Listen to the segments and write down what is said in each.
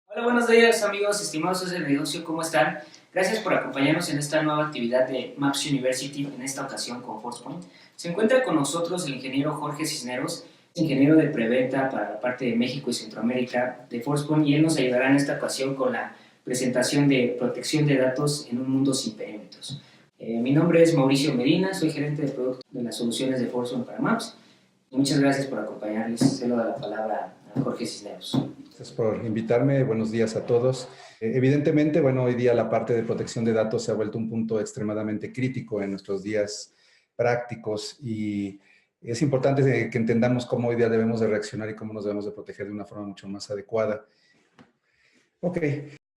Hola, buenos días amigos, estimados socios del negocio, ¿cómo están? Gracias por acompañarnos en esta nueva actividad de Maps University, en esta ocasión con ForcePoint. Se encuentra con nosotros el ingeniero Jorge Cisneros, ingeniero de preventa para la parte de México y Centroamérica de ForcePoint, y él nos ayudará en esta ocasión con la presentación de protección de datos en un mundo sin perímetros. Mi nombre es Mauricio Medina, soy gerente de producto de las soluciones de ForcePoint para Maps. Muchas gracias por acompañarles. Cedo la palabra a Jorge Cisneros. Gracias por invitarme. Buenos días a todos. Evidentemente, bueno, hoy día la parte de protección de datos se ha vuelto un punto extremadamente crítico en nuestros días prácticos y es importante que entendamos cómo hoy día debemos de reaccionar y cómo nos debemos de proteger de una forma mucho más adecuada. Ok,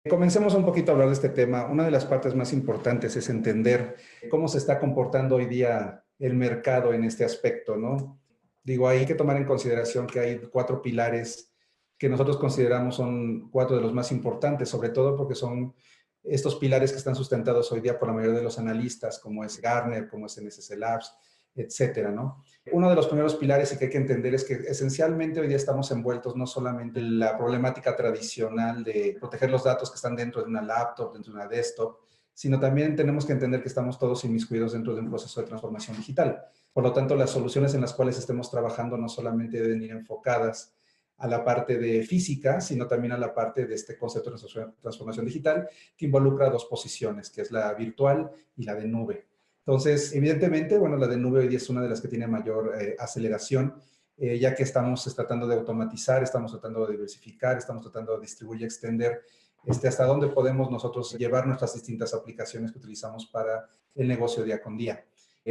comencemos un poquito a hablar de este tema. Una de las partes más importantes es entender cómo se está comportando hoy día el mercado en este aspecto, ¿no? Digo, hay que tomar en consideración que hay 4 pilares que nosotros consideramos son 4 de los más importantes, sobre todo porque son estos pilares que están sustentados hoy día por la mayoría de los analistas, como es Gartner, como es NSC Labs, etcétera, ¿no? Uno de los primeros pilares y que hay que entender es que esencialmente hoy día estamos envueltos no solamente en la problemática tradicional de proteger los datos que están dentro de una laptop, dentro de una desktop, sino también tenemos que entender que estamos todos inmiscuidos dentro de un proceso de transformación digital. Por lo tanto, las soluciones en las cuales estemos trabajando no solamente deben ir enfocadas a la parte de física, sino también a la parte de este concepto de transformación digital, que involucra 2 posiciones, que es la virtual y la de nube. Entonces, evidentemente, bueno, la de nube hoy día es una de las que tiene mayor aceleración, ya que estamos tratando de automatizar, estamos tratando de diversificar, estamos tratando de distribuir y extender hasta dónde podemos nosotros llevar nuestras distintas aplicaciones que utilizamos para el negocio día con día.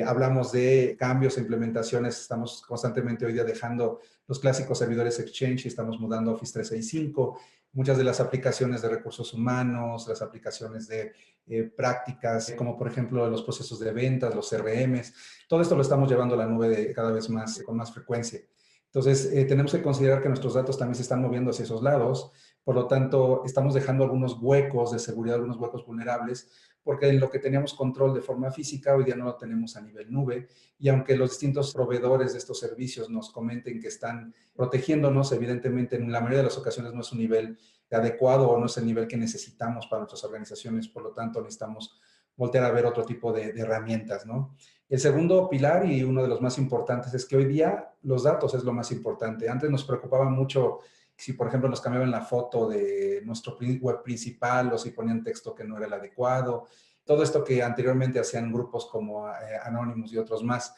Hablamos de cambios e implementaciones, estamos constantemente hoy día dejando los clásicos servidores Exchange y estamos mudando a Office 365, muchas de las aplicaciones de recursos humanos, las aplicaciones de prácticas, como por ejemplo los procesos de ventas, los CRMs, todo esto lo estamos llevando a la nube cada vez más, con más frecuencia. Entonces, tenemos que considerar que nuestros datos también se están moviendo hacia esos lados, por lo tanto, estamos dejando algunos huecos de seguridad, algunos huecos vulnerables, porque en lo que teníamos control de forma física, hoy día no lo tenemos a nivel nube, y aunque los distintos proveedores de estos servicios nos comenten que están protegiéndonos, evidentemente en la mayoría de las ocasiones no es un nivel adecuado o no es el nivel que necesitamos para nuestras organizaciones, por lo tanto necesitamos voltear a ver otro tipo de herramientas, ¿no? El segundo pilar y uno de los más importantes es que hoy día los datos es lo más importante. Antes nos preocupaba mucho si, por ejemplo, nos cambiaban la foto de nuestro web principal o si ponían texto que no era el adecuado. Todo esto que anteriormente hacían grupos como Anonymous y otros más.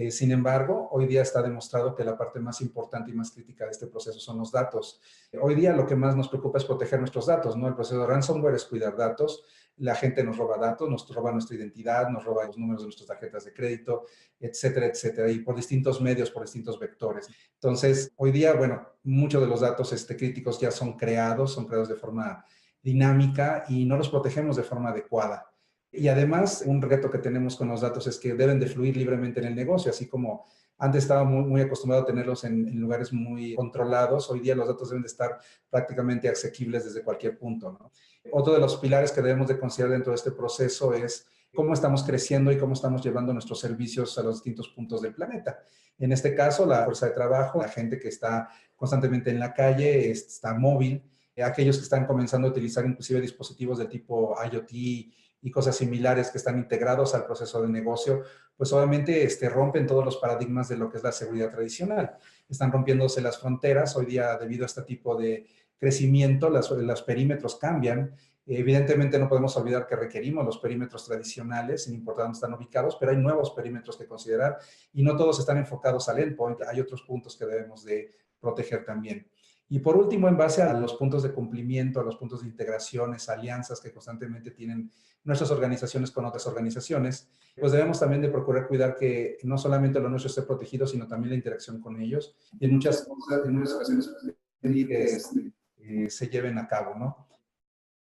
Sin embargo, hoy día está demostrado que la parte más importante y más crítica de este proceso son los datos. Hoy día lo que más nos preocupa es proteger nuestros datos, ¿no? El proceso de ransomware es cuidar datos. La gente nos roba datos, nos roba nuestra identidad, nos roba los números de nuestras tarjetas de crédito, etcétera, etcétera, y por distintos medios, por distintos vectores. Entonces, hoy día, bueno, muchos de los datos críticos ya son creados de forma dinámica y no los protegemos de forma adecuada. Y además, un reto que tenemos con los datos es que deben de fluir libremente en el negocio, así como antes estaba muy acostumbrado a tenerlos en lugares muy controlados, hoy día los datos deben de estar prácticamente asequibles desde cualquier punto, ¿no? Otro de los pilares que debemos de considerar dentro de este proceso es cómo estamos creciendo y cómo estamos llevando nuestros servicios a los distintos puntos del planeta. En este caso, la fuerza de trabajo, la gente que está constantemente en la calle, está móvil, aquellos que están comenzando a utilizar inclusive dispositivos de tipo IoT y cosas similares que están integrados al proceso de negocio, pues obviamente rompen todos los paradigmas de lo que es la seguridad tradicional. Están rompiéndose las fronteras. Hoy día, debido a este tipo de crecimiento, los perímetros cambian. Evidentemente no podemos olvidar que requerimos los perímetros tradicionales, sin importar dónde están ubicados, pero hay nuevos perímetros que considerar y no todos están enfocados al endpoint. Hay otros puntos que debemos de proteger también. Y por último, en base a los puntos de cumplimiento, a los puntos de integraciones, alianzas que constantemente tienen nuestras organizaciones con otras organizaciones, pues debemos también de procurar cuidar que no solamente lo nuestro esté protegido, sino también la interacción con ellos. Y en muchas ocasiones pedir que se lleven a cabo, ¿no?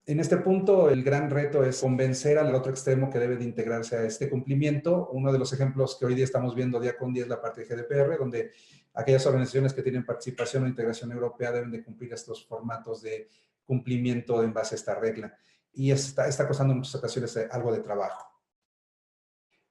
En este punto, el gran reto es convencer al otro extremo que debe de integrarse a este cumplimiento. Uno de los ejemplos que hoy día estamos viendo día con día es la parte de GDPR, donde aquellas organizaciones que tienen participación o integración europea deben de cumplir estos formatos de cumplimiento en base a esta regla. Y está costando en muchas ocasiones algo de trabajo.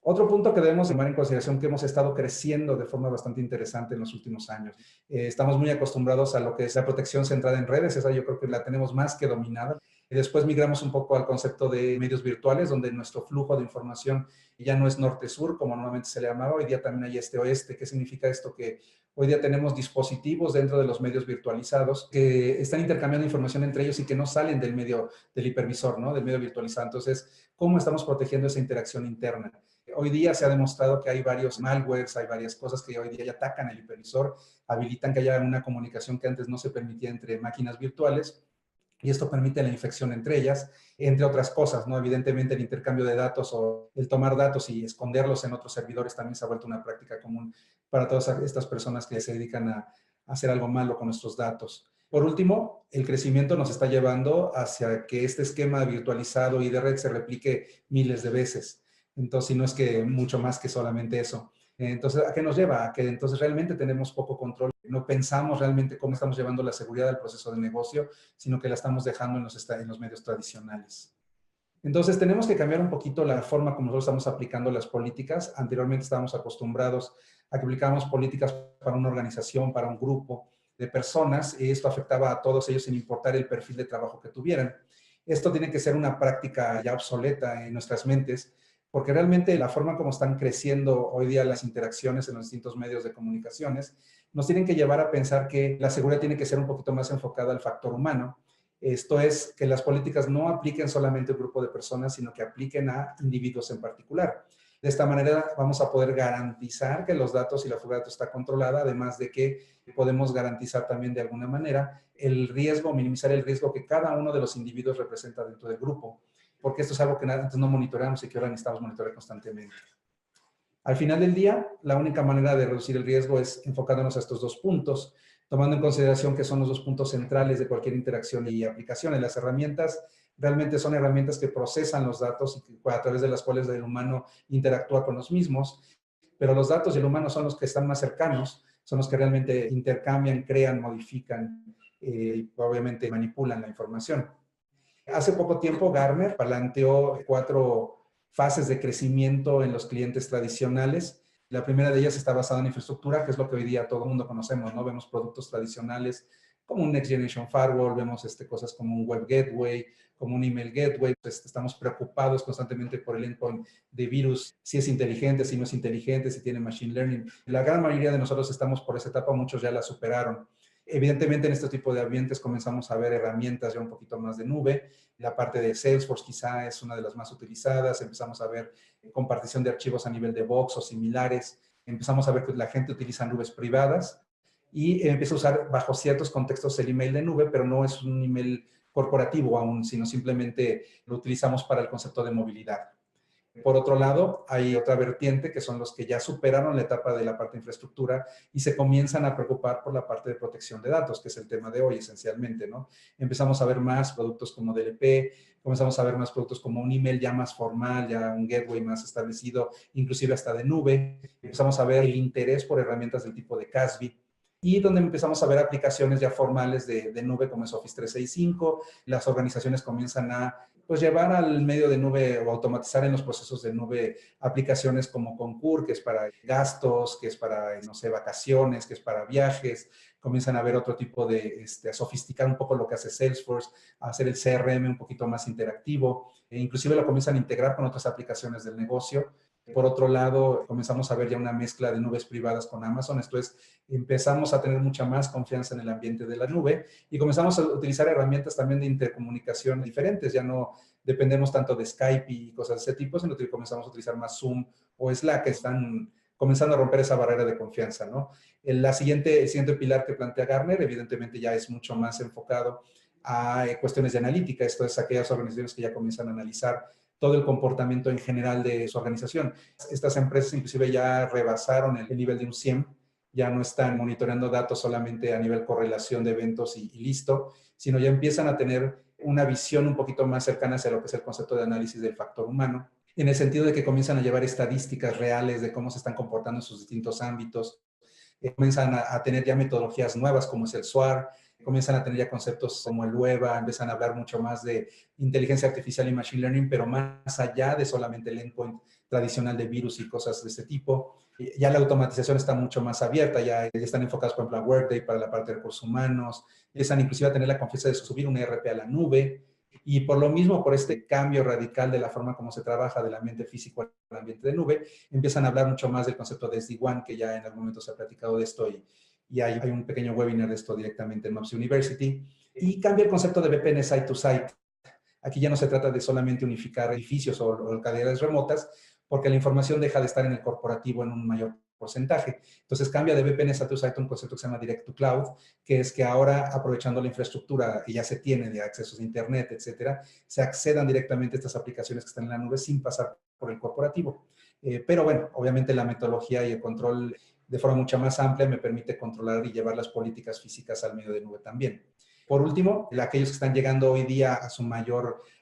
Otro punto que debemos tomar en consideración que hemos estado creciendo de forma bastante interesante en los últimos años. Estamos muy acostumbrados a lo que es la protección centrada en redes, esa yo creo que la tenemos más que dominada. Y después migramos un poco al concepto de medios virtuales, donde nuestro flujo de información ya no es norte-sur, como normalmente se le llamaba, hoy día también hay este-oeste. ¿Qué significa esto? Que hoy día tenemos dispositivos dentro de los medios virtualizados que están intercambiando información entre ellos y que no salen del medio del hipervisor, ¿no? Del medio virtualizado. Entonces, ¿cómo estamos protegiendo esa interacción interna? Hoy día se ha demostrado que hay varios malwares, hay varias cosas que hoy día ya atacan el hipervisor, habilitan que haya una comunicación que antes no se permitía entre máquinas virtuales, y esto permite la infección entre ellas, entre otras cosas, ¿no? Evidentemente el intercambio de datos o el tomar datos y esconderlos en otros servidores también se ha vuelto una práctica común para todas estas personas que se dedican a hacer algo malo con nuestros datos. Por último, el crecimiento nos está llevando hacia que este esquema virtualizado y de red se replique miles de veces. Entonces, si no es que mucho más que solamente eso. Entonces, ¿a qué nos lleva? A que entonces realmente tenemos poco control. No pensamos realmente cómo estamos llevando la seguridad del proceso de negocio, sino que la estamos dejando en los medios tradicionales. Entonces, tenemos que cambiar un poquito la forma como nosotros estamos aplicando las políticas. Anteriormente estábamos acostumbrados a que aplicábamos políticas para una organización, para un grupo de personas, y esto afectaba a todos ellos sin importar el perfil de trabajo que tuvieran. Esto tiene que ser una práctica ya obsoleta en nuestras mentes, porque realmente la forma como están creciendo hoy día las interacciones en los distintos medios de comunicaciones nos tienen que llevar a pensar que la seguridad tiene que ser un poquito más enfocada al factor humano. Esto es, que las políticas no apliquen solamente a un grupo de personas, sino que apliquen a individuos en particular. De esta manera vamos a poder garantizar que los datos y la fuga de datos está controlada, además de que podemos garantizar también de alguna manera el riesgo, minimizar el riesgo que cada uno de los individuos representa dentro del grupo, porque esto es algo que antes no monitoreamos y que ahora necesitamos monitorear constantemente. Al final del día, la única manera de reducir el riesgo es enfocándonos a estos dos puntos, tomando en consideración que son los dos puntos centrales de cualquier interacción y aplicación. Las herramientas realmente son herramientas que procesan los datos y a través de las cuales el humano interactúa con los mismos, pero los datos y el humano son los que están más cercanos, son los que realmente intercambian, crean, modifican y obviamente manipulan la información. Hace poco tiempo Gartner planteó 4 fases de crecimiento en los clientes tradicionales. La primera de ellas está basada en infraestructura, que es lo que hoy día todo el mundo conocemos, ¿no? Vemos productos tradicionales como un Next Generation Firewall, vemos cosas como un Web Gateway, como un Email Gateway. Estamos preocupados constantemente por el endpoint de virus, si es inteligente, si no es inteligente, si tiene Machine Learning. La gran mayoría de nosotros estamos por esa etapa, muchos ya la superaron. Evidentemente, en este tipo de ambientes comenzamos a ver herramientas ya un poquito más de nube. La parte de Salesforce quizá es una de las más utilizadas. Empezamos a ver compartición de archivos a nivel de Box o similares. Empezamos a ver que la gente utiliza nubes privadas y empieza a usar bajo ciertos contextos el email de nube, pero no es un email corporativo aún, sino simplemente lo utilizamos para el concepto de movilidad. Por otro lado, hay otra vertiente que son los que ya superaron la etapa de la parte de infraestructura y se comienzan a preocupar por la parte de protección de datos, que es el tema de hoy esencialmente, ¿no? Empezamos a ver más productos como DLP, comenzamos a ver más productos como un email ya más formal, ya un gateway más establecido, inclusive hasta de nube. Empezamos a ver el interés por herramientas del tipo de CASB, y donde empezamos a ver aplicaciones ya formales de nube como es Office 365. Las organizaciones comienzan a pues llevar al medio de nube o automatizar en los procesos de nube aplicaciones como Concur, que es para gastos, que es para, no sé, vacaciones, que es para viajes. Comienzan a ver otro tipo de, a sofisticar un poco lo que hace Salesforce, a hacer el CRM un poquito más interactivo, e inclusive lo comienzan a integrar con otras aplicaciones del negocio. Por otro lado, comenzamos a ver ya una mezcla de nubes privadas con Amazon. Esto es, empezamos a tener mucha más confianza en el ambiente de la nube y comenzamos a utilizar herramientas también de intercomunicación diferentes. Ya no dependemos tanto de Skype y cosas de ese tipo, sino que comenzamos a utilizar más Zoom o Slack, que están comenzando a romper esa barrera de confianza, ¿no? El siguiente pilar que plantea Gartner, evidentemente ya es mucho más enfocado a cuestiones de analítica. Esto es aquellas organizaciones que ya comienzan a analizar todo el comportamiento en general de su organización. Estas empresas inclusive ya rebasaron el nivel de un SIEM, ya no están monitoreando datos solamente a nivel correlación de eventos y listo, sino ya empiezan a tener una visión un poquito más cercana hacia lo que es el concepto de análisis del factor humano, en el sentido de que comienzan a llevar estadísticas reales de cómo se están comportando en sus distintos ámbitos. Comienzan a tener ya metodologías nuevas como es el SWAR, comienzan a tener ya conceptos como el UEBA, empiezan a hablar mucho más de inteligencia artificial y machine learning, pero más allá de solamente el endpoint tradicional de virus y cosas de este tipo. Ya la automatización está mucho más abierta, ya están enfocados, por ejemplo, a Workday para la parte de recursos humanos, empiezan inclusive a tener la confianza de subir un ERP a la nube, y por lo mismo, por este cambio radical de la forma como se trabaja del ambiente físico al ambiente de nube, empiezan a hablar mucho más del concepto de SD-WAN, que ya en algún momento se ha platicado de esto, y hay un pequeño webinar de esto directamente en Maps University, y cambia el concepto de VPN site-to-site. Aquí ya no se trata de solamente unificar edificios o cadenas remotas, porque la información deja de estar en el corporativo en un mayor porcentaje. Entonces cambia de VPN site-to-site a un concepto que se llama Direct to Cloud, que es que ahora, aprovechando la infraestructura que ya se tiene de accesos a Internet, etcétera, se accedan directamente a estas aplicaciones que están en la nube sin pasar por el corporativo. Pero bueno, obviamente la metodología y el control de forma mucho más amplia me permite controlar y llevar las políticas físicas al medio de nube también. Por último, aquellos que están llegando hoy día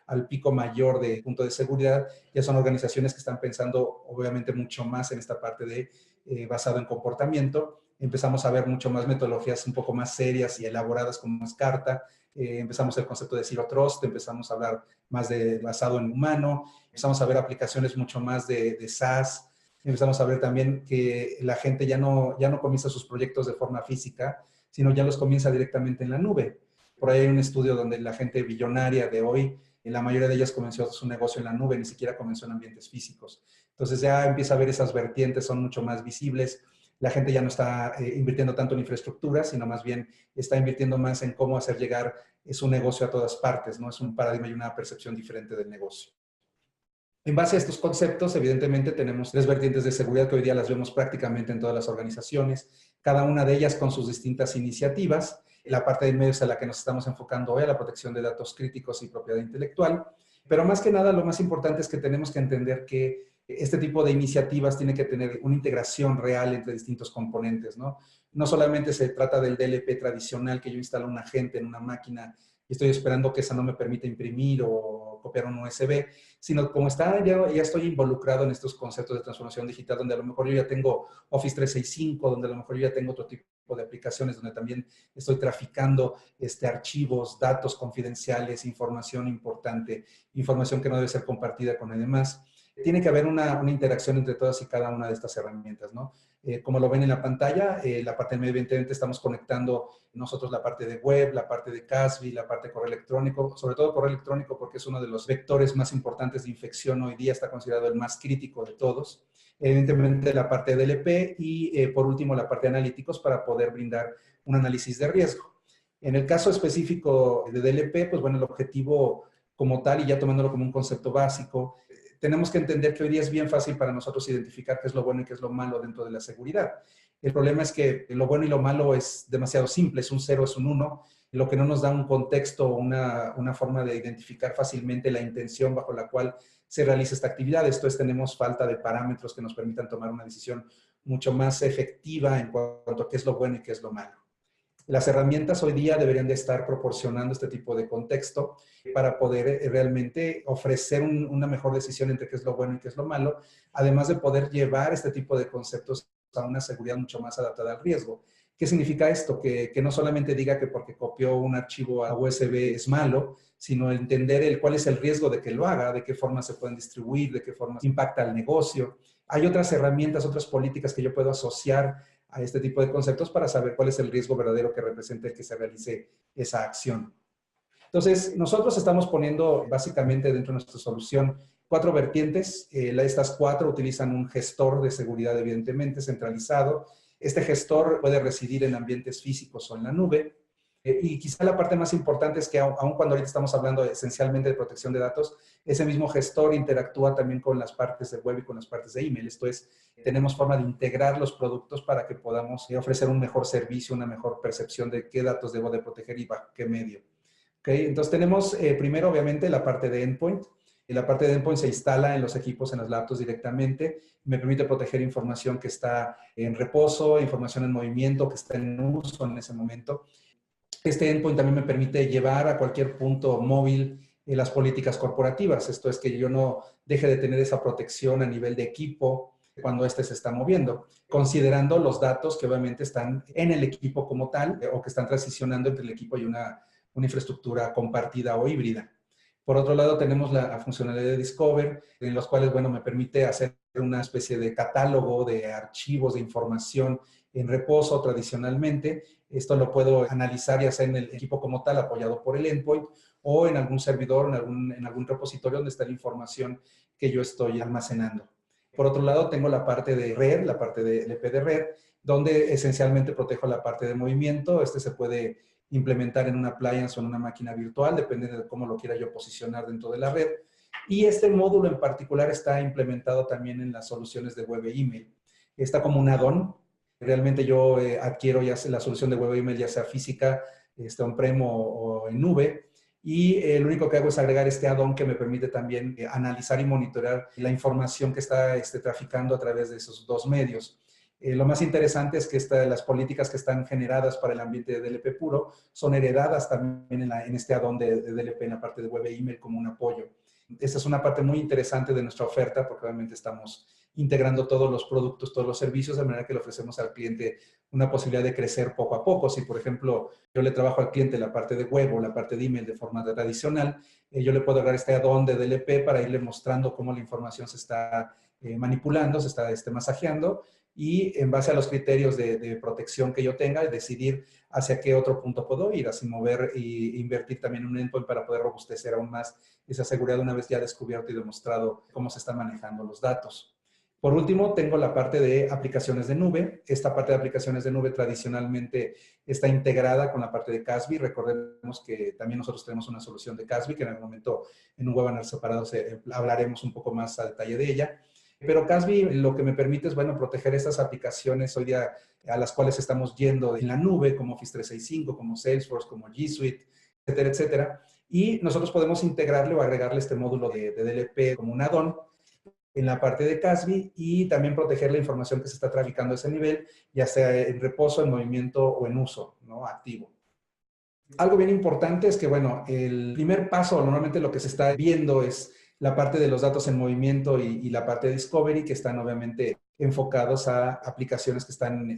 al pico mayor de punto de seguridad, ya son organizaciones que están pensando obviamente mucho más en esta parte de basado en comportamiento. Empezamos a ver mucho más metodologías un poco más serias y elaboradas como es Carta. Empezamos el concepto de Zero Trust, empezamos a hablar más de basado en humano, empezamos a ver aplicaciones mucho más de SaaS, empezamos a ver también que la gente ya no comienza sus proyectos de forma física, sino ya los comienza directamente en la nube. Por ahí hay un estudio donde la gente billonaria de hoy, la mayoría de ellas comenzó su negocio en la nube, ni siquiera comenzó en ambientes físicos. Entonces ya empieza a ver esas vertientes, son mucho más visibles. La gente ya no está invirtiendo tanto en infraestructura, sino más bien está invirtiendo más en cómo hacer llegar su negocio a todas partes, ¿no? Es un paradigma y una percepción diferente del negocio. En base a estos conceptos, evidentemente tenemos tres vertientes de seguridad que hoy día las vemos prácticamente en todas las organizaciones, cada una de ellas con sus distintas iniciativas. La parte de medio es a la que nos estamos enfocando hoy, a la protección de datos críticos y propiedad intelectual. Pero más que nada, lo más importante es que tenemos que entender que este tipo de iniciativas tiene que tener una integración real entre distintos componentes, ¿no? No solamente se trata del DLP tradicional, que yo instalo un agente en una máquina y estoy esperando que esa no me permita imprimir o copiar un USB, sino como ya estoy involucrado en estos conceptos de transformación digital, donde a lo mejor yo ya tengo Office 365, donde a lo mejor yo ya tengo otro tipo de aplicaciones, donde también estoy traficando archivos, datos confidenciales, información importante, información que no debe ser compartida con nadie más. Tiene que haber una interacción entre todas y cada una de estas herramientas, ¿no? Como lo ven en la pantalla, la parte de medio, evidentemente estamos conectando nosotros la parte de web, la parte de CASB, la parte de correo electrónico, sobre todo correo electrónico porque es uno de los vectores más importantes de infección hoy día, está considerado el más crítico de todos. Evidentemente la parte de DLP y por último la parte de analíticos para poder brindar un análisis de riesgo. En el caso específico de DLP, pues bueno, el objetivo como tal y ya tomándolo como un concepto básico, tenemos que entender que hoy día es bien fácil para nosotros identificar qué es lo bueno y qué es lo malo dentro de la seguridad. El problema es que lo bueno y lo malo es demasiado simple, es un 0, es un 1, lo que no nos da un contexto o una forma de identificar fácilmente la intención bajo la cual se realiza esta actividad. Esto es, tenemos falta de parámetros que nos permitan tomar una decisión mucho más efectiva en cuanto a qué es lo bueno y qué es lo malo. Las herramientas hoy día deberían de estar proporcionando este tipo de contexto para poder realmente ofrecer una mejor decisión entre qué es lo bueno y qué es lo malo, además de poder llevar este tipo de conceptos a una seguridad mucho más adaptada al riesgo. ¿Qué significa esto? Que no solamente diga que porque copió un archivo a USB es malo, sino entender cuál es el riesgo de que lo haga, de qué forma se pueden distribuir, de qué forma impacta al negocio. Hay otras herramientas, otras políticas que yo puedo asociar a este tipo de conceptos para saber cuál es el riesgo verdadero que representa el que se realice esa acción. Entonces, nosotros estamos poniendo básicamente dentro de nuestra solución 4 vertientes. Estas 4 utilizan un gestor de seguridad evidentemente centralizado. Este gestor puede residir en ambientes físicos o en la nube. Y quizá la parte más importante es que aun cuando ahorita estamos hablando esencialmente de protección de datos, ese mismo gestor interactúa también con las partes de web y con las partes de email. Esto es, tenemos forma de integrar los productos para que podamos ofrecer un mejor servicio, una mejor percepción de qué datos debo de proteger y bajo qué medio. ¿Okay? Entonces tenemos primero obviamente la parte de endpoint. Y la parte de endpoint se instala en los equipos, en las laptops directamente. Me permite proteger información que está en reposo, información en movimiento, que está en uso en ese momento. Este endpoint también me permite llevar a cualquier punto móvil las políticas corporativas. Esto es que yo no deje de tener esa protección a nivel de equipo, cuando éste se está moviendo, considerando los datos que obviamente están en el equipo como tal o que están transicionando entre el equipo y una infraestructura compartida o híbrida. Por otro lado, tenemos la funcionalidad de Discover, en los cuales, bueno, me permite hacer una especie de catálogo de archivos, de información en reposo tradicionalmente. Esto lo puedo analizar ya sea en el equipo como tal, apoyado por el endpoint, o en algún servidor, en algún repositorio donde está la información que yo estoy almacenando. Por otro lado, tengo la parte de red, la parte de LP de red, donde esencialmente protejo la parte de movimiento. Este se puede implementar en una appliance o en una máquina virtual, depende de cómo lo quiera yo posicionar dentro de la red. Y este módulo en particular está implementado también en las soluciones de web e email. Está como un add-on. Realmente yo adquiero ya sea la solución de web e email, ya sea física, on-prem o en nube, y lo único que hago es agregar este add-on que me permite también analizar y monitorear la información que está traficando a través de esos dos medios. Lo más interesante es que las políticas que están generadas para el ambiente de DLP puro son heredadas también en este add-on de DLP en la parte de web e email como un apoyo. Esta es una parte muy interesante de nuestra oferta porque obviamente estamos integrando todos los productos, todos los servicios, de manera que le ofrecemos al cliente una posibilidad de crecer poco a poco. Si, por ejemplo, yo le trabajo al cliente la parte de web o la parte de email de forma tradicional, yo le puedo agregar este add-on de DLP para irle mostrando cómo la información se está manipulando, se está masajeando, y en base a los criterios de protección que yo tenga, decidir hacia qué otro punto puedo ir, así mover e invertir también en un endpoint para poder robustecer aún más esa seguridad una vez ya descubierto y demostrado cómo se están manejando los datos. Por último, tengo la parte de aplicaciones de nube. Esta parte de aplicaciones de nube tradicionalmente está integrada con la parte de Casby. Recordemos que también nosotros tenemos una solución de Casby, que en algún momento en un webinar separado hablaremos un poco más a detalle de ella. Pero Casby lo que me permite es, bueno, proteger estas aplicaciones hoy día a las cuales estamos yendo en la nube, como Office 365, como Salesforce, como G Suite, etcétera, etcétera. Y nosotros podemos integrarle o agregarle este módulo de DLP como un add-on en la parte de Casby y también proteger la información que se está traficando a ese nivel, ya sea en reposo, en movimiento o en uso, ¿no? Activo. Algo bien importante es que, bueno, el primer paso, normalmente lo que se está viendo es la parte de los datos en movimiento y la parte de Discovery, que están obviamente enfocados a aplicaciones que están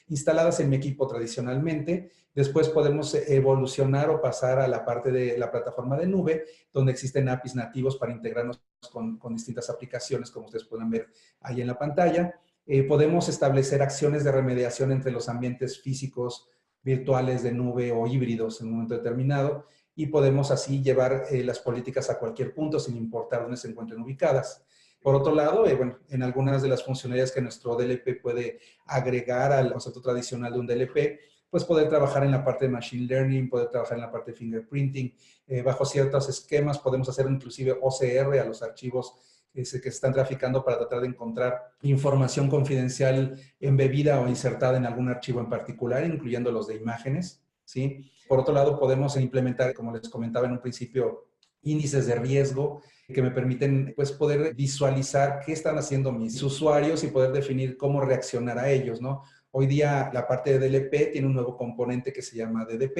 instaladas en mi equipo tradicionalmente. Después podemos evolucionar o pasar a la parte de la plataforma de nube, donde existen APIs nativos para integrarnos con distintas aplicaciones, como ustedes pueden ver ahí en la pantalla. Podemos establecer acciones de remediación entre los ambientes físicos, virtuales, de nube o híbridos en un momento determinado, y podemos así llevar las políticas a cualquier punto sin importar dónde se encuentren ubicadas. Por otro lado, bueno, en algunas de las funcionalidades que nuestro DLP puede agregar al concepto tradicional de un DLP, pues poder trabajar en la parte de Machine Learning, poder trabajar en la parte de Fingerprinting, bajo ciertos esquemas podemos hacer inclusive OCR a los archivos que se están traficando para tratar de encontrar información confidencial embebida o insertada en algún archivo en particular, incluyendo los de imágenes, ¿sí? Por otro lado, podemos implementar, como les comentaba en un principio, índices de riesgo que me permiten pues, poder visualizar qué están haciendo mis usuarios y poder definir cómo reaccionar a ellos, ¿no? Hoy día la parte de DLP tiene un nuevo componente que se llama DDP,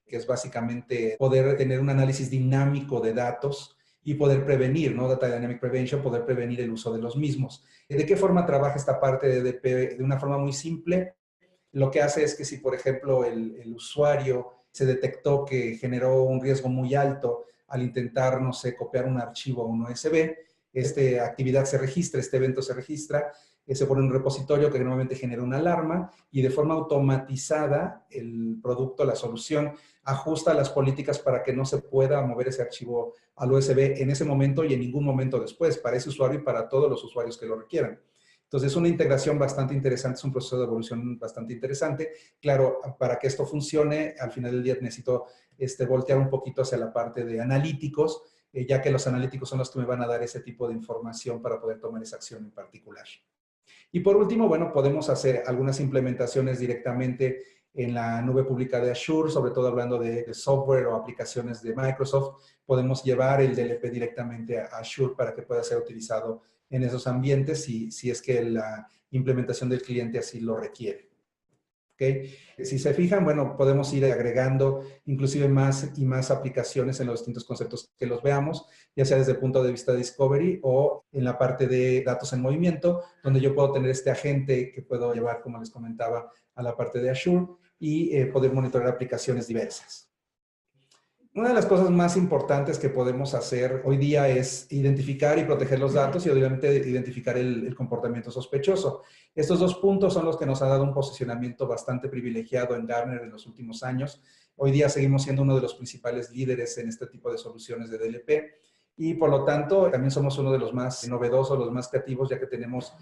que es básicamente poder tener un análisis dinámico de datos y poder prevenir, ¿no? Data Dynamic Prevention, poder prevenir el uso de los mismos. ¿De qué forma trabaja esta parte de DDP? De una forma muy simple. Lo que hace es que si, por ejemplo, el usuario se detectó que generó un riesgo muy alto al intentar, no sé, copiar un archivo a un USB, esta actividad se registra, este evento se registra, se pone en un repositorio que normalmente genera una alarma y de forma automatizada el producto, la solución, ajusta las políticas para que no se pueda mover ese archivo al USB en ese momento y en ningún momento después, para ese usuario y para todos los usuarios que lo requieran. Entonces, es una integración bastante interesante, es un proceso de evolución bastante interesante. Claro, para que esto funcione, al final del día necesito voltear un poquito hacia la parte de analíticos, ya que los analíticos son los que me van a dar ese tipo de información para poder tomar esa acción en particular. Y por último, bueno, podemos hacer algunas implementaciones directamente en la nube pública de Azure, sobre todo hablando de software o aplicaciones de Microsoft. Podemos llevar el DLP directamente a Azure para que pueda ser utilizado en esos ambientes si es que la implementación del cliente así lo requiere. ¿Okay? Si se fijan, bueno, podemos ir agregando inclusive más y más aplicaciones en los distintos conceptos que los veamos, ya sea desde el punto de vista de discovery o en la parte de datos en movimiento, donde yo puedo tener este agente que puedo llevar, como les comentaba, a la parte de Azure y poder monitorear aplicaciones diversas. Una de las cosas más importantes que podemos hacer hoy día es identificar y proteger los datos y obviamente identificar el comportamiento sospechoso. Estos dos puntos son los que nos han dado un posicionamiento bastante privilegiado en Gartner en los últimos años. Hoy día seguimos siendo uno de los principales líderes en este tipo de soluciones de DLP y por lo tanto también somos uno de los más novedosos, los más creativos, ya que tenemos,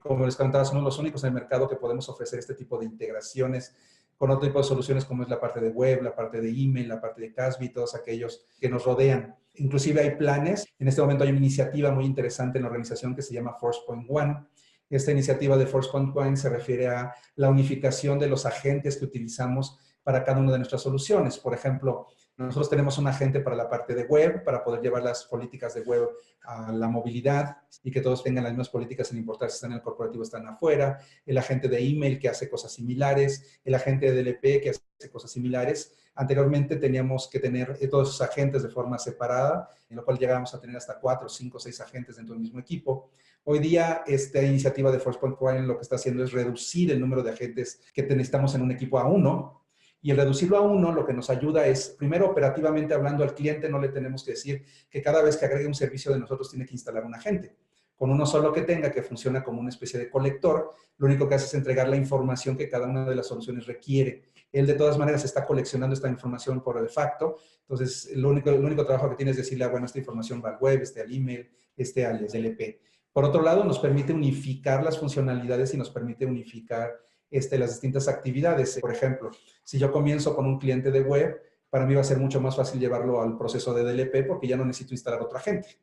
como les comentaba, somos los únicos en el mercado que podemos ofrecer este tipo de integraciones con otro tipo de soluciones como es la parte de web, la parte de email, la parte de CASB, todos aquellos que nos rodean. Inclusive hay planes. En este momento hay una iniciativa muy interesante en la organización que se llama Forcepoint One. Esta iniciativa de Forcepoint One se refiere a la unificación de los agentes que utilizamos para cada una de nuestras soluciones. Por ejemplo, nosotros tenemos un agente para la parte de web, para poder llevar las políticas de web a la movilidad y que todos tengan las mismas políticas sin importar si están en el corporativo o están afuera. El agente de email que hace cosas similares. El agente de DLP que hace cosas similares. Anteriormente teníamos que tener todos esos agentes de forma separada, en lo cual llegábamos a tener hasta 4, 5, 6 agentes dentro del mismo equipo. Hoy día, esta iniciativa de Forcepoint One lo que está haciendo es reducir el número de agentes que necesitamos en un equipo a 1. Y el reducirlo a 1 lo que nos ayuda es, primero, operativamente hablando al cliente, no le tenemos que decir que cada vez que agregue un servicio de nosotros tiene que instalar un agente. Con uno solo que tenga, que funciona como una especie de colector, lo único que hace es entregar la información que cada una de las soluciones requiere. Él de todas maneras está coleccionando esta información por defecto, entonces el único trabajo que tiene es decirle, bueno, esta información va al web, al email, al DLP. Por otro lado, nos permite unificar las funcionalidades y nos permite unificar las distintas actividades. Por ejemplo, si yo comienzo con un cliente de web, para mí va a ser mucho más fácil llevarlo al proceso de DLP porque ya no necesito instalar otro agente.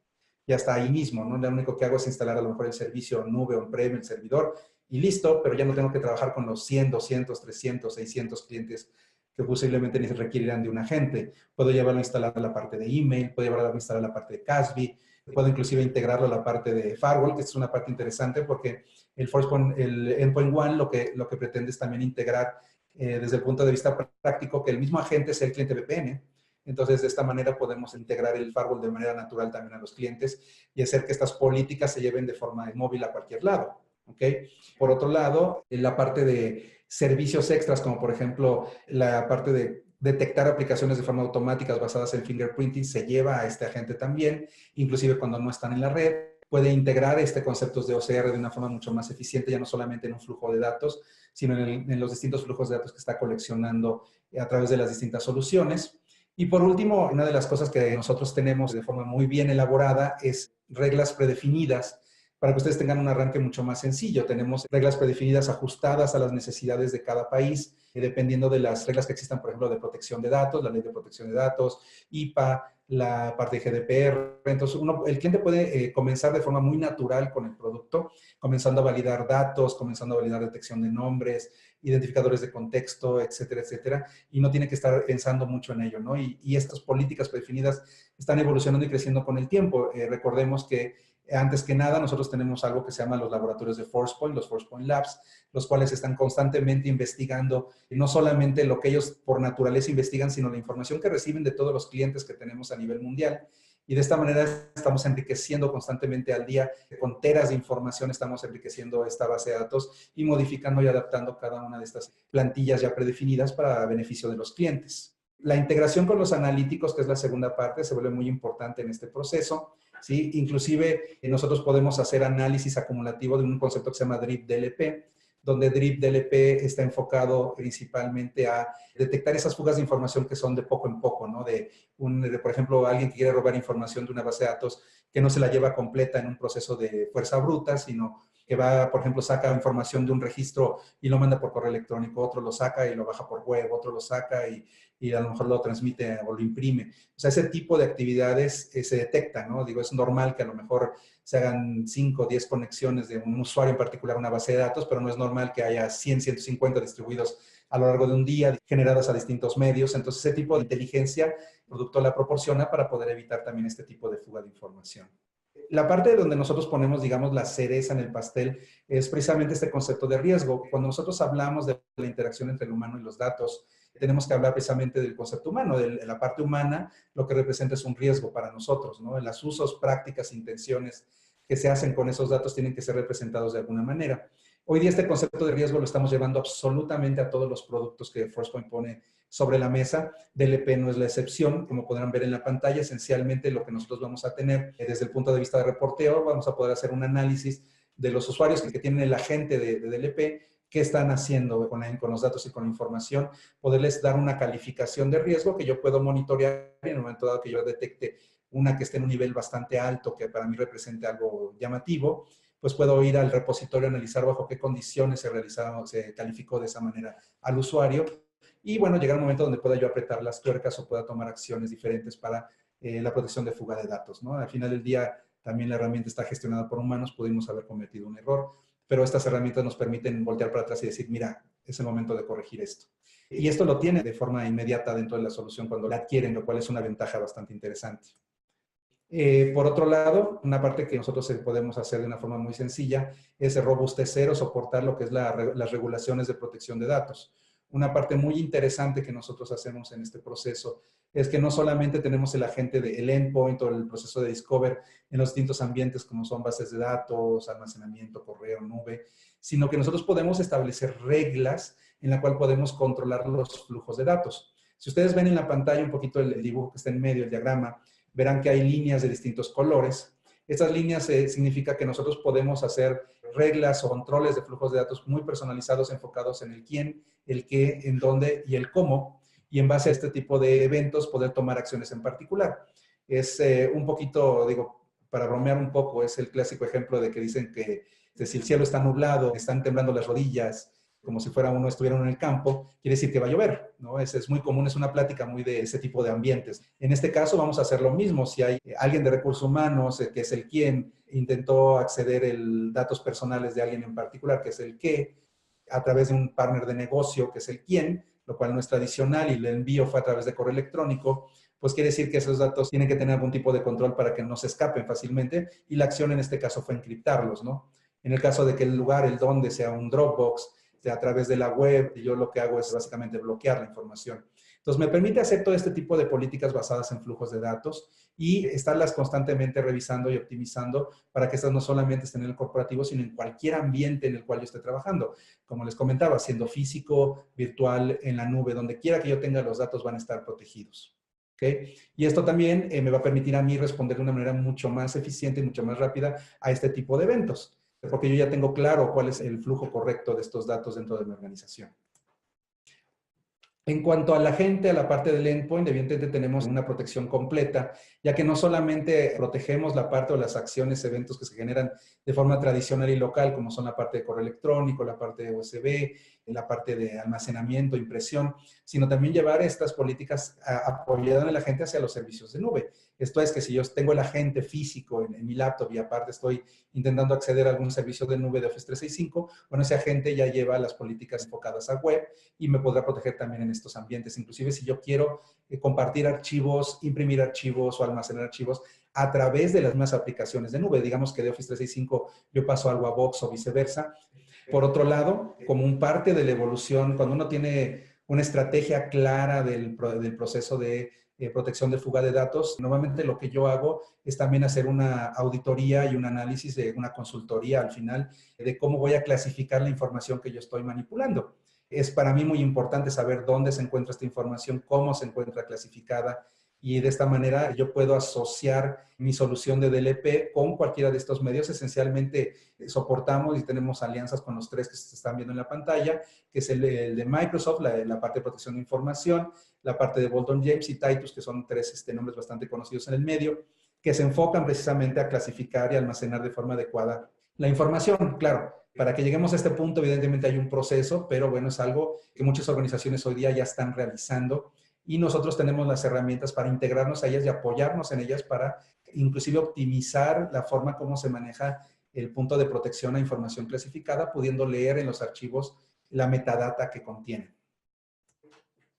Ya está ahí mismo, ¿no? Lo único que hago es instalar a lo mejor el servicio nube, on-prem, el servidor y listo, pero ya no tengo que trabajar con los 100, 200, 300, 600 clientes que posiblemente requerirán de un agente. Puedo llevarlo a instalar a la parte de email, puedo llevarlo a instalar a la parte de CASB, puedo inclusive integrarlo a la parte de firewall, que es una parte interesante porque el Endpoint One lo que pretende es también integrar desde el punto de vista práctico que el mismo agente sea el cliente VPN. Entonces, de esta manera podemos integrar el firewall de manera natural también a los clientes y hacer que estas políticas se lleven de forma móvil a cualquier lado. ¿Okay? Por otro lado, en la parte de servicios extras, como por ejemplo la parte de detectar aplicaciones de forma automática basadas en fingerprinting, se lleva a este agente también, inclusive cuando no están en la red. Puede integrar conceptos de OCR de una forma mucho más eficiente, ya no solamente en un flujo de datos, sino en los distintos flujos de datos que está coleccionando a través de las distintas soluciones. Y por último, una de las cosas que nosotros tenemos de forma muy bien elaborada es reglas predefinidas para que ustedes tengan un arranque mucho más sencillo. Tenemos reglas predefinidas ajustadas a las necesidades de cada país, dependiendo de las reglas que existan, por ejemplo, de protección de datos, la ley de protección de datos, IPA, la parte de GDPR. Entonces, el cliente puede comenzar de forma muy natural con el producto, comenzando a validar datos, comenzando a validar detección de nombres, identificadores de contexto, etcétera, etcétera, y no tiene que estar pensando mucho en ello, ¿no? Y estas políticas predefinidas están evolucionando y creciendo con el tiempo. Recordemos que antes que nada, nosotros tenemos algo que se llama los laboratorios de Forcepoint, los Forcepoint Labs, los cuales están constantemente investigando no solamente lo que ellos por naturaleza investigan, sino la información que reciben de todos los clientes que tenemos a nivel mundial. Y de esta manera estamos enriqueciendo constantemente al día, con teras de información estamos enriqueciendo esta base de datos y modificando y adaptando cada una de estas plantillas ya predefinidas para beneficio de los clientes. La integración con los analíticos, que es la segunda parte, se vuelve muy importante en este proceso. ¿Sí? Inclusive nosotros podemos hacer análisis acumulativo de un concepto que se llama Drip DLP, donde Drip DLP está enfocado principalmente a detectar esas fugas de información que son de poco en poco, ¿no? Por ejemplo, alguien que quiere robar información de una base de datos que no se la lleva completa en un proceso de fuerza bruta, sino que va, por ejemplo, saca información de un registro y lo manda por correo electrónico, otro lo saca y lo baja por web, otro lo saca y a lo mejor lo transmite o lo imprime. O sea, ese tipo de actividades se detectan, ¿no? Digo, es normal que a lo mejor se hagan 5 o 10 conexiones de un usuario en particular a una base de datos, pero no es normal que haya 100, 150 distribuidos a lo largo de un día, generadas a distintos medios. Entonces, ese tipo de inteligencia, el producto la proporciona para poder evitar también este tipo de fuga de información. La parte donde nosotros ponemos, digamos, la cereza en el pastel es precisamente este concepto de riesgo. Cuando nosotros hablamos de la interacción entre el humano y los datos, tenemos que hablar precisamente del concepto humano, de la parte humana, lo que representa es un riesgo para nosotros, ¿no? Los usos, prácticas, intenciones que se hacen con esos datos tienen que ser representados de alguna manera. Hoy día este concepto de riesgo lo estamos llevando absolutamente a todos los productos que Forcepoint pone sobre la mesa. DLP no es la excepción, como podrán ver en la pantalla. Esencialmente lo que nosotros vamos a tener desde el punto de vista de reporteo, vamos a poder hacer un análisis de los usuarios que tienen el agente de DLP, qué están haciendo con los datos y con la información, poderles dar una calificación de riesgo que yo puedo monitorear en el momento dado que yo detecte una que esté en un nivel bastante alto, que para mí represente algo llamativo, pues puedo ir al repositorio, analizar bajo qué condiciones se realizaron, se calificó de esa manera al usuario y bueno, llegar un momento donde pueda yo apretar las tuercas o pueda tomar acciones diferentes para la protección de fuga de datos, ¿no? Al final del día también la herramienta está gestionada por humanos, pudimos haber cometido un error, pero estas herramientas nos permiten voltear para atrás y decir, mira, es el momento de corregir esto. Y esto lo tiene de forma inmediata dentro de la solución cuando la adquieren, lo cual es una ventaja bastante interesante. Por otro lado, una parte que nosotros podemos hacer de una forma muy sencilla es robustecer o soportar lo que es las regulaciones de protección de datos. Una parte muy interesante que nosotros hacemos en este proceso es que no solamente tenemos el agente del endpoint o el proceso de discover en los distintos ambientes como son bases de datos, almacenamiento, correo, nube, sino que nosotros podemos establecer reglas en la cual podemos controlar los flujos de datos. Si ustedes ven en la pantalla un poquito el dibujo que está en medio, el diagrama, verán que hay líneas de distintos colores. Estas líneas significa que nosotros podemos hacer reglas o controles de flujos de datos muy personalizados, enfocados en el quién, el qué, en dónde y el cómo. Y en base a este tipo de eventos poder tomar acciones en particular. Es un poquito, digo, para bromear un poco, es el clásico ejemplo de que dicen que si el cielo está nublado, están temblando las rodillas, como si fuera uno estuviera en el campo, quiere decir que va a llover, ¿no? Es muy común, es una plática muy de ese tipo de ambientes. En este caso vamos a hacer lo mismo. Si hay alguien de recursos humanos, que es el quien intentó acceder a datos personales de alguien en particular, que es el qué, a través de un partner de negocio, que es el quién, lo cual no es tradicional y el envío fue a través de correo electrónico, pues quiere decir que esos datos tienen que tener algún tipo de control para que no se escapen fácilmente y la acción en este caso fue encriptarlos, ¿no? En el caso de que el lugar, el dónde sea un Dropbox, a través de la web, yo lo que hago es básicamente bloquear la información. Entonces, me permite hacer todo este tipo de políticas basadas en flujos de datos y estarlas constantemente revisando y optimizando para que estas no solamente estén en el corporativo, sino en cualquier ambiente en el cual yo esté trabajando. Como les comentaba, siendo físico, virtual, en la nube, donde quiera que yo tenga los datos van a estar protegidos. ¿Okay? Y esto también me va a permitir a mí responder de una manera mucho más eficiente y mucho más rápida a este tipo de eventos, porque yo ya tengo claro cuál es el flujo correcto de estos datos dentro de mi organización. En cuanto a la gente, a la parte del endpoint, evidentemente tenemos una protección completa, ya que no solamente protegemos la parte o las acciones, eventos que se generan de forma tradicional y local, como son la parte de correo electrónico, la parte de USB, la parte de almacenamiento, impresión, sino también llevar estas políticas apoyadas en la gente hacia los servicios de nube. Esto es que si yo tengo el agente físico en mi laptop y aparte estoy intentando acceder a algún servicio de nube de Office 365, bueno, ese agente ya lleva las políticas enfocadas a web y me podrá proteger también en estos ambientes. Inclusive si yo quiero compartir archivos, imprimir archivos o almacenar archivos a través de las mismas aplicaciones de nube. Digamos que de Office 365 yo paso algo a Box o viceversa. Por otro lado, como un parte de la evolución, cuando uno tiene una estrategia clara del proceso de protección de fuga de datos, normalmente lo que yo hago es también hacer una auditoría y un análisis de una consultoría al final de cómo voy a clasificar la información que yo estoy manipulando. Es para mí muy importante saber dónde se encuentra esta información, cómo se encuentra clasificada y de esta manera yo puedo asociar mi solución de DLP con cualquiera de estos medios. Esencialmente soportamos y tenemos alianzas con los tres que se están viendo en la pantalla, que es el de Microsoft, la parte de protección de información, la parte de Bolton James y Titus, que son tres nombres bastante conocidos en el medio, que se enfocan precisamente a clasificar y almacenar de forma adecuada la información. Claro, para que lleguemos a este punto, evidentemente hay un proceso, pero bueno, es algo que muchas organizaciones hoy día ya están realizando y nosotros tenemos las herramientas para integrarnos a ellas y apoyarnos en ellas para inclusive optimizar la forma como se maneja el punto de protección a información clasificada, pudiendo leer en los archivos la metadata que contienen.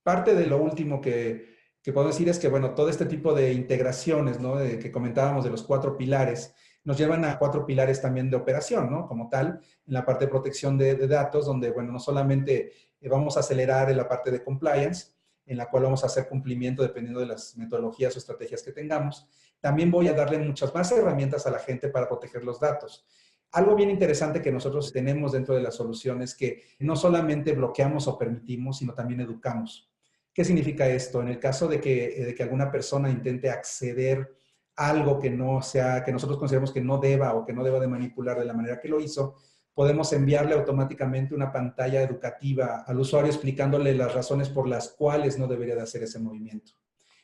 Parte de lo último que puedo decir es que, bueno, todo este tipo de integraciones, ¿no? Que comentábamos de los 4 pilares, nos llevan a 4 pilares también de operación, ¿no? Como tal, en la parte de protección de datos, donde, bueno, no solamente vamos a acelerar en la parte de compliance, en la cual vamos a hacer cumplimiento dependiendo de las metodologías o estrategias que tengamos. También voy a darle muchas más herramientas a la gente para proteger los datos. Algo bien interesante que nosotros tenemos dentro de la solución es que no solamente bloqueamos o permitimos, sino también educamos. ¿Qué significa esto? En el caso de que alguna persona intente acceder a algo que no sea, que nosotros consideramos que no deba o que no deba de manipular de la manera que lo hizo, podemos enviarle automáticamente una pantalla educativa al usuario explicándole las razones por las cuales no debería de hacer ese movimiento.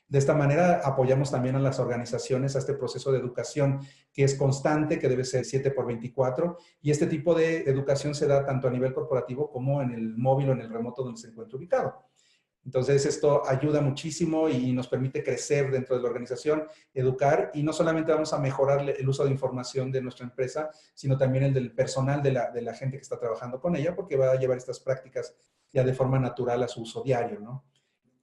De esta manera apoyamos también a las organizaciones a este proceso de educación que es constante, que debe ser 7x24, y este tipo de educación se da tanto a nivel corporativo como en el móvil o en el remoto donde se encuentra ubicado. Entonces, esto ayuda muchísimo y nos permite crecer dentro de la organización, educar, y no solamente vamos a mejorar el uso de información de nuestra empresa, sino también el del personal de la gente que está trabajando con ella, porque va a llevar estas prácticas ya de forma natural a su uso diario, ¿no?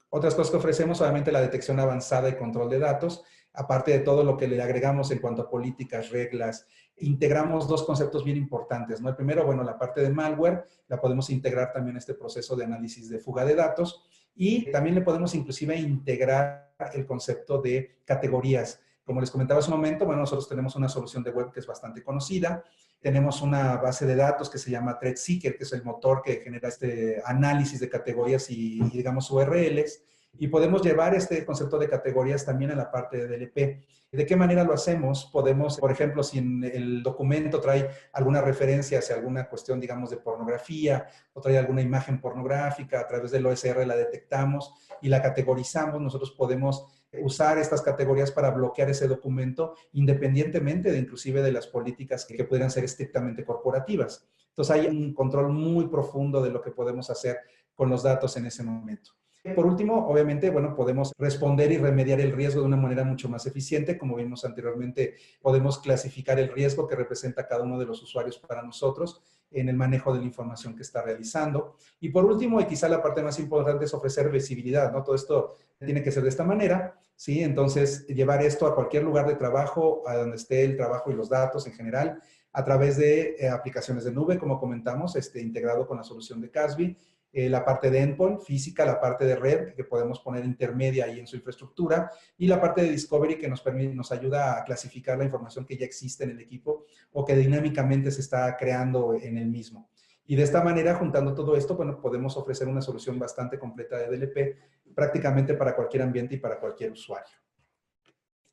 Otras cosas que ofrecemos, obviamente la detección avanzada y control de datos, aparte de todo lo que le agregamos en cuanto a políticas, reglas, integramos 2 conceptos bien importantes, ¿no? El primero, bueno, la parte de malware, la podemos integrar también a este proceso de análisis de fuga de datos, y también le podemos inclusive integrar el concepto de categorías. Como les comentaba hace un momento, bueno, nosotros tenemos una solución de web que es bastante conocida. Tenemos una base de datos que se llama ThreatSeeker, que es el motor que genera este análisis de categorías y digamos, URLs. Y podemos llevar este concepto de categorías también a la parte de DLP. ¿De qué manera lo hacemos? Podemos, por ejemplo, si en el documento trae alguna referencia hacia alguna cuestión, digamos, de pornografía, o trae alguna imagen pornográfica, a través del OSR la detectamos y la categorizamos. Nosotros podemos usar estas categorías para bloquear ese documento, independientemente de inclusive de las políticas que pudieran ser estrictamente corporativas. Entonces hay un control muy profundo de lo que podemos hacer con los datos en ese momento. Por último, obviamente, bueno, podemos responder y remediar el riesgo de una manera mucho más eficiente. Como vimos anteriormente, podemos clasificar el riesgo que representa cada uno de los usuarios para nosotros en el manejo de la información que está realizando. Y por último, y quizá la parte más importante, es ofrecer visibilidad, ¿no? Todo esto tiene que ser de esta manera, ¿sí? Entonces, llevar esto a cualquier lugar de trabajo, a donde esté el trabajo y los datos en general, a través de aplicaciones de nube, como comentamos, integrado con la solución de Casby, la parte de endpoint física, la parte de red que podemos poner intermedia ahí en su infraestructura, y la parte de discovery que nos ayuda a clasificar la información que ya existe en el equipo o que dinámicamente se está creando en el mismo. Y de esta manera, juntando todo esto, bueno, podemos ofrecer una solución bastante completa de DLP prácticamente para cualquier ambiente y para cualquier usuario.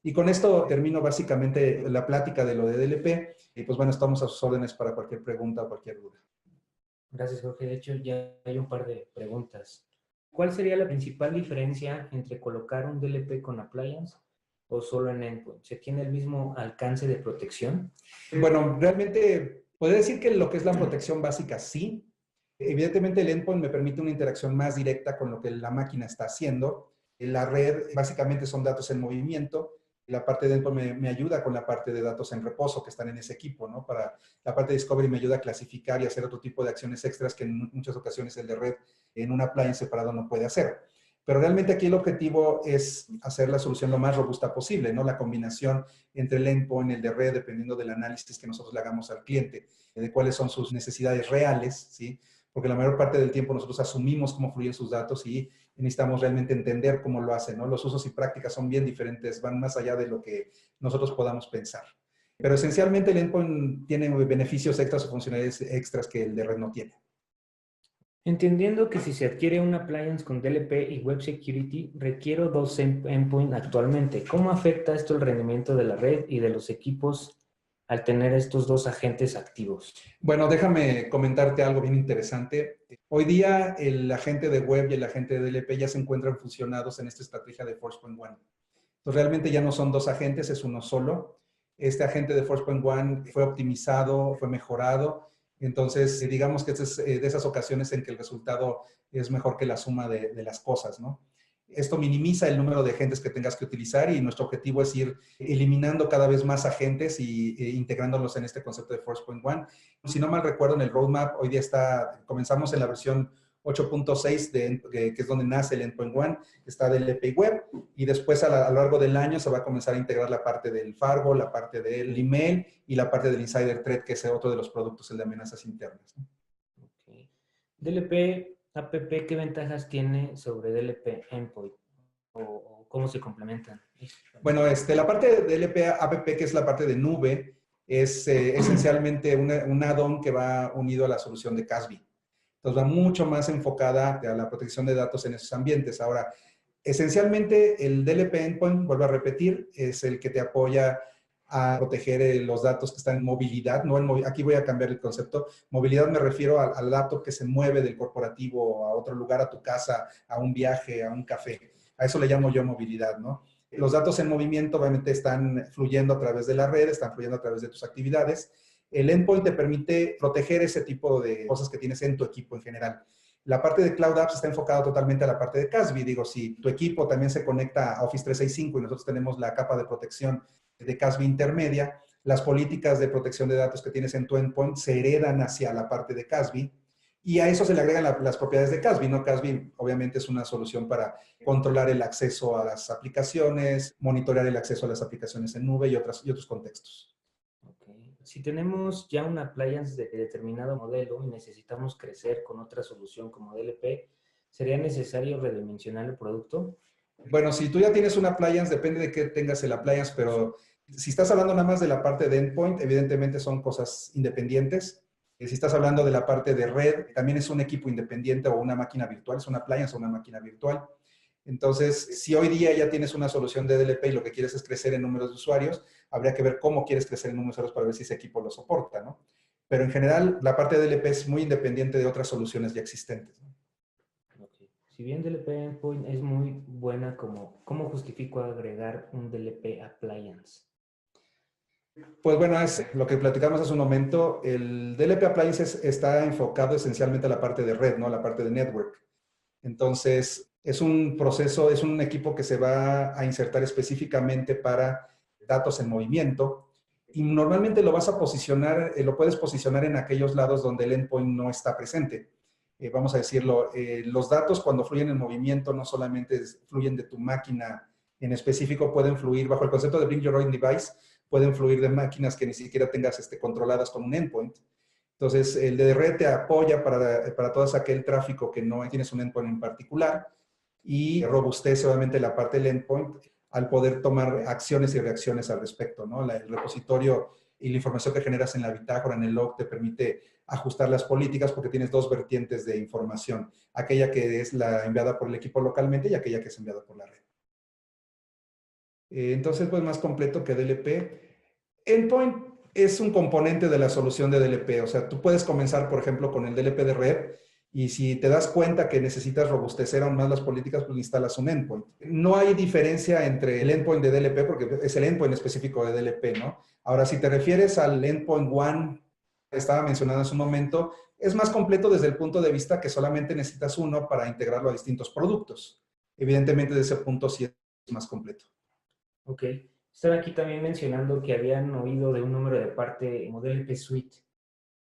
Y con esto termino básicamente la plática de lo de DLP, y pues bueno, estamos a sus órdenes para cualquier pregunta o cualquier duda. Gracias, Jorge. De hecho, ya hay un par de preguntas. ¿Cuál sería la principal diferencia entre colocar un DLP con appliance o solo en endpoint? ¿Se tiene el mismo alcance de protección? Bueno, realmente podría decir que lo que es la protección básica, sí. Evidentemente el endpoint me permite una interacción más directa con lo que la máquina está haciendo. La red básicamente son datos en movimiento. La parte de endpoint me ayuda con la parte de datos en reposo que están en ese equipo, ¿no? Para la parte de discovery me ayuda a clasificar y hacer otro tipo de acciones extras que en muchas ocasiones el de red en un appliance separado no puede hacer. Pero realmente aquí el objetivo es hacer la solución lo más robusta posible, ¿no? La combinación entre el endpoint y el de red, dependiendo del análisis que nosotros le hagamos al cliente, de cuáles son sus necesidades reales, ¿sí? Porque la mayor parte del tiempo nosotros asumimos cómo fluyen sus datos y necesitamos realmente entender cómo lo hacen, ¿no? Los usos y prácticas son bien diferentes, van más allá de lo que nosotros podamos pensar. Pero esencialmente el endpoint tiene beneficios extras o funcionalidades extras que el de red no tiene. Entendiendo que si se adquiere un appliance con DLP y Web Security, requiero 2 endpoints actualmente. ¿Cómo afecta esto el rendimiento de la red y de los equipos al tener estos 2 agentes activos? Bueno, déjame comentarte algo bien interesante. Hoy día el agente de web y el agente de DLP ya se encuentran fusionados en esta estrategia de Forcepoint One. Entonces realmente ya no son 2 agentes, es uno solo. Este agente de Forcepoint One fue optimizado, fue mejorado. Entonces, digamos que es de esas ocasiones en que el resultado es mejor que la suma de las cosas, ¿no? Esto minimiza el número de agentes que tengas que utilizar y nuestro objetivo es ir eliminando cada vez más agentes e integrándolos en este concepto de Forcepoint One. Si no mal recuerdo, en el roadmap, hoy día comenzamos en la versión 8.6, que es donde nace el Endpoint One, está DLP Web, y después a lo largo del año se va a comenzar a integrar la parte del firewall, la parte del email y la parte del Insider Threat, que es otro de los productos, el de amenazas internas, ¿no? Okay. DLP APP, ¿qué ventajas tiene sobre DLP Endpoint? ¿O cómo se complementan? Bueno, la parte de DLP APP, que es la parte de nube, es esencialmente un add-on que va unido a la solución de CASB. Entonces va mucho más enfocada a la protección de datos en esos ambientes. Ahora, esencialmente el DLP Endpoint, vuelvo a repetir, es el que te apoya a proteger los datos que están en movilidad. No aquí voy a cambiar el concepto. Movilidad me refiero al dato que se mueve del corporativo a otro lugar, a tu casa, a un viaje, a un café. A eso le llamo yo movilidad, ¿no? Los datos en movimiento obviamente están fluyendo a través de la red, están fluyendo a través de tus actividades. El endpoint te permite proteger ese tipo de cosas que tienes en tu equipo en general. La parte de Cloud Apps está enfocada totalmente a la parte de CASB. Digo, si tu equipo también se conecta a Office 365 y nosotros tenemos la capa de protección de CASB intermedia, las políticas de protección de datos que tienes en tu endpoint se heredan hacia la parte de CASB y a eso se le agregan las propiedades de CASB, ¿no? CASB obviamente es una solución para controlar el acceso a las aplicaciones, monitorear el acceso a las aplicaciones en nube y otros contextos. Okay. Si tenemos ya una appliance de determinado modelo y necesitamos crecer con otra solución como DLP, ¿sería necesario redimensionar el producto? Bueno, si tú ya tienes una appliance, depende de qué tengas el appliance, pero si estás hablando nada más de la parte de endpoint, evidentemente son cosas independientes. Si estás hablando de la parte de red, también es un equipo independiente o una máquina virtual, es una appliance o una máquina virtual. Entonces, si hoy día ya tienes una solución de DLP y lo que quieres es crecer en números de usuarios, habría que ver cómo quieres crecer en números de usuarios para ver si ese equipo lo soporta, ¿no? Pero en general, la parte de DLP es muy independiente de otras soluciones ya existentes, ¿no? Okay. Si bien DLP Endpoint es muy buena, ¿cómo justifico agregar un DLP Appliance? Pues bueno, es lo que platicamos hace un momento. El DLP Appliances está enfocado esencialmente a la parte de red, ¿no? La parte de network. Entonces, es un proceso, es un equipo que se va a insertar específicamente para datos en movimiento y normalmente lo vas a posicionar, lo puedes posicionar en aquellos lados donde el endpoint no está presente. Vamos a decirlo, los datos cuando fluyen en movimiento no solamente fluyen de tu máquina en específico, pueden fluir bajo el concepto de Bring Your Own Device, pueden fluir de máquinas que ni siquiera tengas controladas con un endpoint. Entonces, el de red te apoya para todo aquel tráfico que no tienes un endpoint en particular y robustece obviamente la parte del endpoint al poder tomar acciones y reacciones al respecto, ¿no? El repositorio y la información que generas en la bitácora, en el log, te permite ajustar las políticas porque tienes dos vertientes de información, aquella que es la enviada por el equipo localmente y aquella que es enviada por la red. Entonces, pues más completo que DLP. Endpoint es un componente de la solución de DLP. O sea, tú puedes comenzar, por ejemplo, con el DLP de red y si te das cuenta que necesitas robustecer aún más las políticas, pues instalas un endpoint. No hay diferencia entre el endpoint de DLP porque es el endpoint específico de DLP, ¿no? Ahora, si te refieres al endpoint one, estaba mencionado hace un momento, es más completo desde el punto de vista que solamente necesitas uno para integrarlo a distintos productos. Evidentemente, de ese punto sí es más completo. Ok. Estaba aquí también mencionando que habían oído de un número de parte como DLP Suite.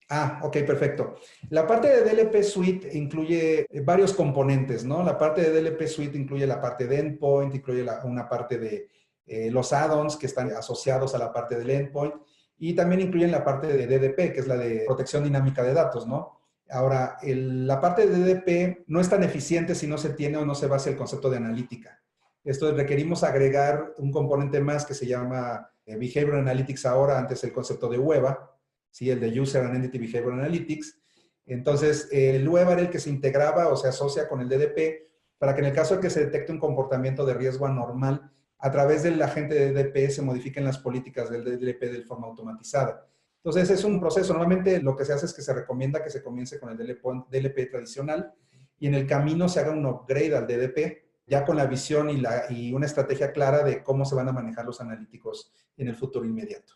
Ah, ok, perfecto. La parte de DLP Suite incluye varios componentes, ¿no? La parte de DLP Suite incluye la parte de endpoint, incluye una parte de los add-ons que están asociados a la parte del endpoint y también incluyen la parte de DDP, que es la de protección dinámica de datos, ¿no? Ahora, la parte de DDP no es tan eficiente si no se tiene o no se basa el concepto de analítica. Esto requerimos agregar un componente más que se llama Behavioral Analytics ahora, antes el concepto de UEBA, ¿sí? El de User and Entity Behavior Analytics. Entonces, el UEBA era el que se integraba o se asocia con el DDP para que en el caso de que se detecte un comportamiento de riesgo anormal, a través del agente de DDP se modifiquen las políticas del DDP de forma automatizada. Entonces, es un proceso. Normalmente lo que se hace es que se recomienda que se comience con el DLP tradicional y en el camino se haga un upgrade al DDP, ya con la visión y una estrategia clara de cómo se van a manejar los analíticos en el futuro inmediato.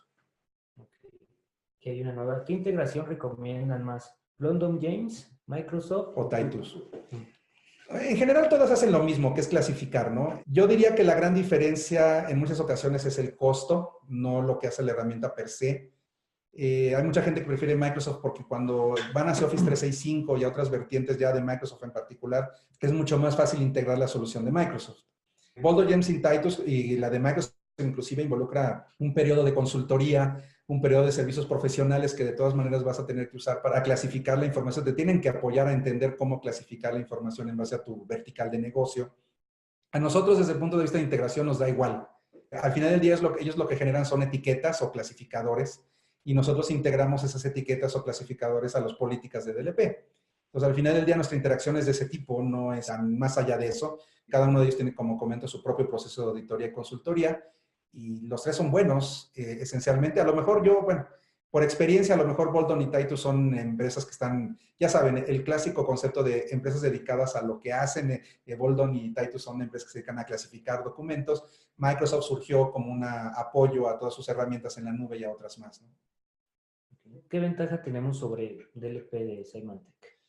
Que hay una nueva. ¿Qué integración recomiendan más? ¿London James, Microsoft o Titus? En general todas hacen lo mismo, que es clasificar, ¿no? Yo diría que la gran diferencia en muchas ocasiones es el costo, no lo que hace la herramienta per se. Hay mucha gente que prefiere Microsoft porque cuando van hacia Office 365 y a otras vertientes ya de Microsoft en particular, es mucho más fácil integrar la solución de Microsoft. Bold Gems in Titus y la de Microsoft inclusive involucra un periodo de consultoría, un periodo de servicios profesionales que de todas maneras vas a tener que usar para clasificar la información. Te tienen que apoyar a entender cómo clasificar la información en base a tu vertical de negocio. A nosotros desde el punto de vista de integración nos da igual. Al final del día ellos lo que generan son etiquetas o clasificadores y nosotros integramos esas etiquetas o clasificadores a las políticas de DLP. Entonces, al final del día, nuestra interacción es de ese tipo, no es más allá de eso. Cada uno de ellos tiene, como comento, su propio proceso de auditoría y consultoría y los tres son buenos, esencialmente. A lo mejor bueno, por experiencia, a lo mejor Bolton y Titus son empresas que están, ya saben, el clásico concepto de empresas dedicadas a lo que hacen. Bolton y Titus son empresas que se dedican a clasificar documentos. Microsoft surgió como un apoyo a todas sus herramientas en la nube y a otras más, ¿no? ¿Qué ventaja tenemos sobre DLP de Symantec?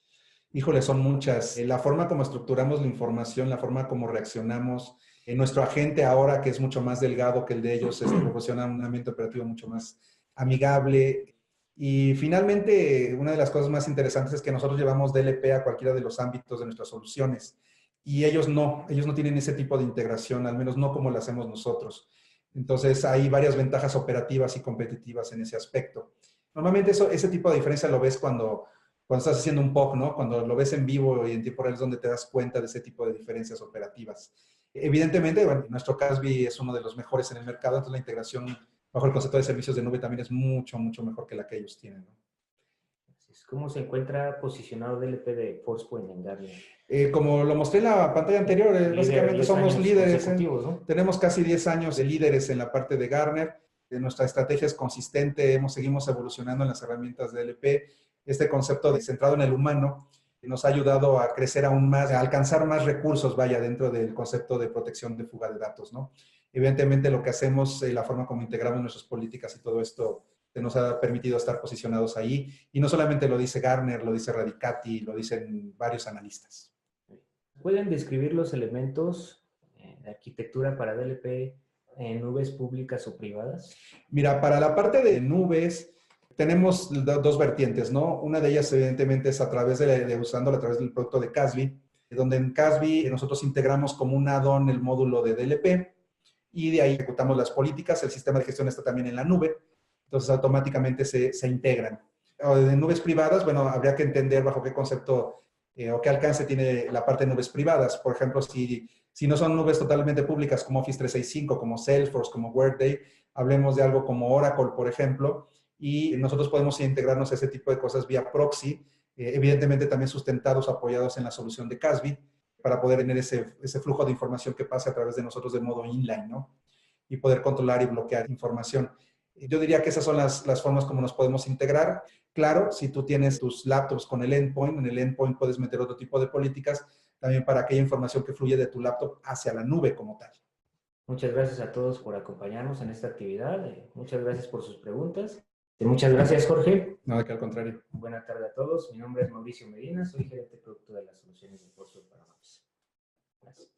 Híjole, son muchas. La forma como estructuramos la información, la forma como reaccionamos. Nuestro agente ahora, que es mucho más delgado que el de ellos, proporciona un ambiente operativo mucho más amigable. Y finalmente, una de las cosas más interesantes es que nosotros llevamos DLP a cualquiera de los ámbitos de nuestras soluciones. Y ellos no tienen ese tipo de integración, al menos no como lo hacemos nosotros. Entonces, hay varias ventajas operativas y competitivas en ese aspecto. Normalmente ese tipo de diferencia lo ves cuando estás haciendo un POC, ¿no? Cuando lo ves en vivo y en tiempo real es donde te das cuenta de ese tipo de diferencias operativas. Evidentemente, bueno, nuestro CASB es uno de los mejores en el mercado, entonces la integración bajo el concepto de servicios de nube también es mucho, mucho mejor que la que ellos tienen, ¿no? ¿Cómo se encuentra posicionado DLP de ForcePoint en Gartner? Como lo mostré en la pantalla anterior, básicamente somos líderes. ¿No? Tenemos casi 10 años de líderes en la parte de Gartner. Nuestra estrategia es consistente, seguimos evolucionando en las herramientas de DLP. Este concepto de centrado en el humano nos ha ayudado a crecer aún más, a alcanzar más recursos, vaya, dentro del concepto de protección de fuga de datos, ¿no? Evidentemente lo que hacemos, la forma como integramos nuestras políticas y todo esto nos ha permitido estar posicionados ahí. Y no solamente lo dice Gartner, lo dice Radicati, lo dicen varios analistas. ¿Pueden describir los elementos de arquitectura para DLP en nubes públicas o privadas? Mira, para la parte de nubes, tenemos dos vertientes, ¿no? Una de ellas, evidentemente, es usándola a través del producto de CASB, donde en CASB nosotros integramos como un add-on el módulo de DLP y de ahí ejecutamos las políticas. El sistema de gestión está también en la nube, entonces automáticamente se integran. O de nubes privadas, bueno, habría que entender bajo qué concepto o qué alcance tiene la parte de nubes privadas. Por ejemplo, si no son nubes totalmente públicas como Office 365, como Salesforce, como Workday, hablemos de algo como Oracle, por ejemplo, y nosotros podemos integrarnos a ese tipo de cosas vía proxy, evidentemente también sustentados, apoyados en la solución de CASB, para poder tener ese flujo de información que pase a través de nosotros de modo inline, ¿no? Y poder controlar y bloquear información. Yo diría que esas son las formas como nos podemos integrar. Claro, si tú tienes tus laptops con el endpoint, en el endpoint puedes meter otro tipo de políticas también para aquella información que fluye de tu laptop hacia la nube como tal. Muchas gracias a todos por acompañarnos en esta actividad. Muchas gracias por sus preguntas. Muchas gracias, Jorge. No, de que al contrario. Buena tarde a todos. Mi nombre es Mauricio Medina, soy gerente de producto de las soluciones de ForcePoint para Maps. Gracias.